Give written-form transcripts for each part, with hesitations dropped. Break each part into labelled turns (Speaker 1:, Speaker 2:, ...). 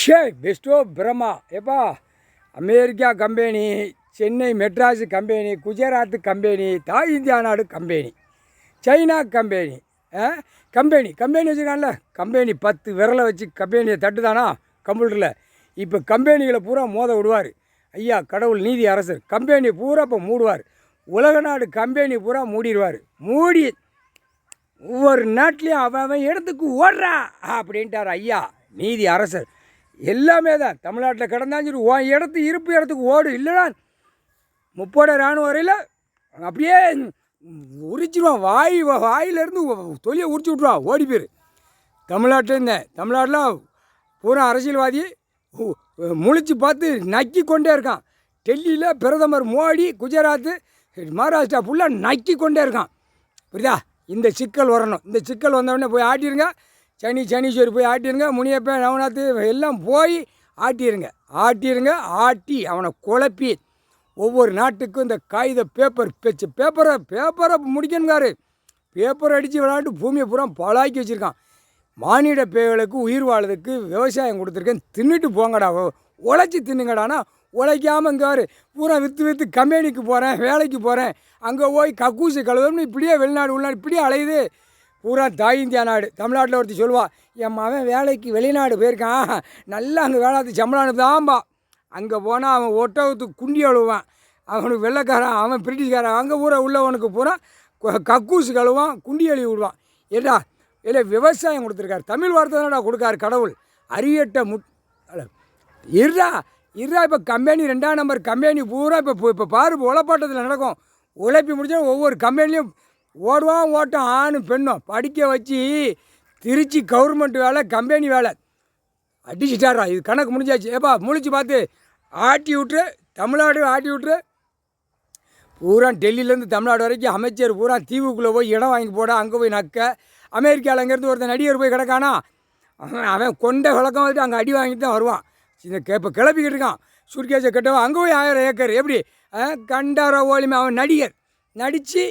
Speaker 1: பெஸ்ட்டோ பிரம்மா எப்பா America company, Chennai Madras company, Gujarat company, தாய் India நாடு கம்பெனி, சைனா கம்பெனி, கம்பெனி வச்சுருக்கான்ல, கம்பெனி 10 விரலை வச்சு கம்பெனியை தட்டுதானா கம்ப்யூட்டரில். இப்போ கம்பெனிகளை பூரா மோத விடுவார் ஐயா கடவுள் நீதி அரசர். கம்பெனி பூரா இப்போ மூடுவார். உலக நாடு கம்பெனி பூரா மூடிடுவார். மூடி ஒவ்வொரு நாட்டிலையும் அவன் இடத்துக்கு ஓடுறா அப்படின்ட்டார் ஐயா நீதி அரசர். எல்லாமே தான் தமிழ்நாட்டில் கிடந்தாலும் சரி உன் இடத்துக்கு ஓடு, இல்லைனா முப்படை இராணுவ வரையில் அப்படியே உரிச்சிடுவான். வாயிலிருந்து தொலியை உரிச்சு விட்ருவான், ஓடி போயிரு. தமிழ்நாட்டில் பூரா அரசியல்வாதி முழிச்சு பார்த்து நக்கி கொண்டே இருக்கான். டெல்லியில் பிரதமர் மோடி, குஜராத்து, மகாராஷ்டிரா ஃபுல்லாக நக்கி கொண்டே இருக்கான். புரியுதா? இந்த சிக்கல் வரணும். இந்த சிக்கல் வந்தவுடனே போய் ஆட்டிடுங்க. சனீஸ்வரி போய் ஆட்டிடுங்க. முனியப்பன், நவநாத் எல்லாம் போய் ஆட்டிடுங்க. ஆட்டி அவனை குழப்பி ஒவ்வொரு நாட்டுக்கும் இந்த காகித பேப்பரை முடிக்கணுங்காரு. பேப்பர் அடித்து விளையாட்டு பூமியை பூரா பாழாக்கி வச்சுருக்கான். மானிட பேய்களுக்கு உயிர் வாழ்றதுக்கு விவசாயம் கொடுத்துருக்கேன், தின்னுட்டு போங்கடா, உழைச்சி தின்னுங்கடானா உழைக்காமல் இங்கே பூரா விற்று கம்பெனிக்கு போகிறேன், வேலைக்கு போகிறேன், அங்கே போய் கக்கூசு கழுவுன்னு இப்படியே வெளிநாடு உள்நாடு இப்படியே அலையுது. பூரா தாய் இந்தியா நாடு. தமிழ்நாட்டில் ஒருத்தி சொல்லுவாள், என் மகன் வேலைக்கு வெளிநாடு போயிருக்கான், நல்லா அங்கே வேளாத்து சம்பளம் அனுப்புதான்பா. அங்கே போனால் அவன் ஒட்டகத்துக்கு குண்டி அழுவான், அவனுக்கு வெள்ளைக்காரன், அவன் பிரிட்டிஷ்காரன், அங்கே பூரா உள்ளவனுக்கு பூரா கக்கூசு கழுவான், குண்டி அழுவி விடுவான். ஏடா இல்லை விவசாயம் கொடுத்துருக்காரு, தமிழ் வார்த்தை தானடா கொடுக்காரு கடவுள். அறியட்ட இருடா. இப்போ கம்பெனி 2ஆம் நம்பர் கம்பெனி பூரா இப்போ பாரு உழப்பாட்டத்தில் நடக்கும். உழைப்பி முடிச்சா ஒவ்வொரு கம்பெனிலையும் ஓட்டம் ஆணும் பெண்ணும் படிக்க வச்சு திருச்சி கவர்மெண்ட் வேலை, கம்பெனி வேலை அடிச்சுட்டாரா. இது கணக்கு முடிஞ்சாச்சு. ஏப்பா முழிச்சு பார்த்து ஆட்டி விட்டுரு, தமிழ்நாடு ஆட்டி விட்டுரு. பூரா டெல்லியிலேருந்து தமிழ்நாடு வரைக்கும் அமைச்சர் பூரா தீவுக்குள்ளே போய் இடம் வாங்கி போட, அங்கே போய் நக்க. அமெரிக்காவில் அங்கேருந்து ஒருத்தன் நடிகர் போய் கிடக்கானா, அவன் கொண்ட விளக்கம் வந்துட்டு அங்கே அடி வாங்கிட்டு தான் வருவான். இந்த இப்போ கிளப்பிக்கிட்டு இருக்கான் சுர்கேஸை கட்டவன். அங்கே போய் 1000 ஏக்கர் எப்படி கண்டார ஓலிமை. அவன் நடிகர் நடித்து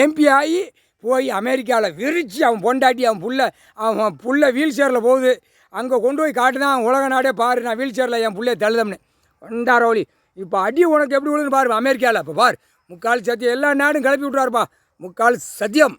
Speaker 1: எம்பி ஆகி போய் அமெரிக்காவில் விரித்து அவன் பொண்டாட்டி அவன் புள்ள வீல் சேரில் போகுது. அங்கே கொண்டு போய் காட்டுதான் அவன் உலக நாடே பாரு, நான் வீல் சேரில் என் பிள்ளைய தள்ளுதம்னு. கண்டார ஓலி இப்போ அடி உனக்கு எப்படி விழுதுன்னு பாரு அமெரிக்காவில். இப்போ பார் முக்கால் சத்தியம் எல்லா நாடும் கிளப்பி விட்ருவாருப்பா. முக்கால் சத்தியம்.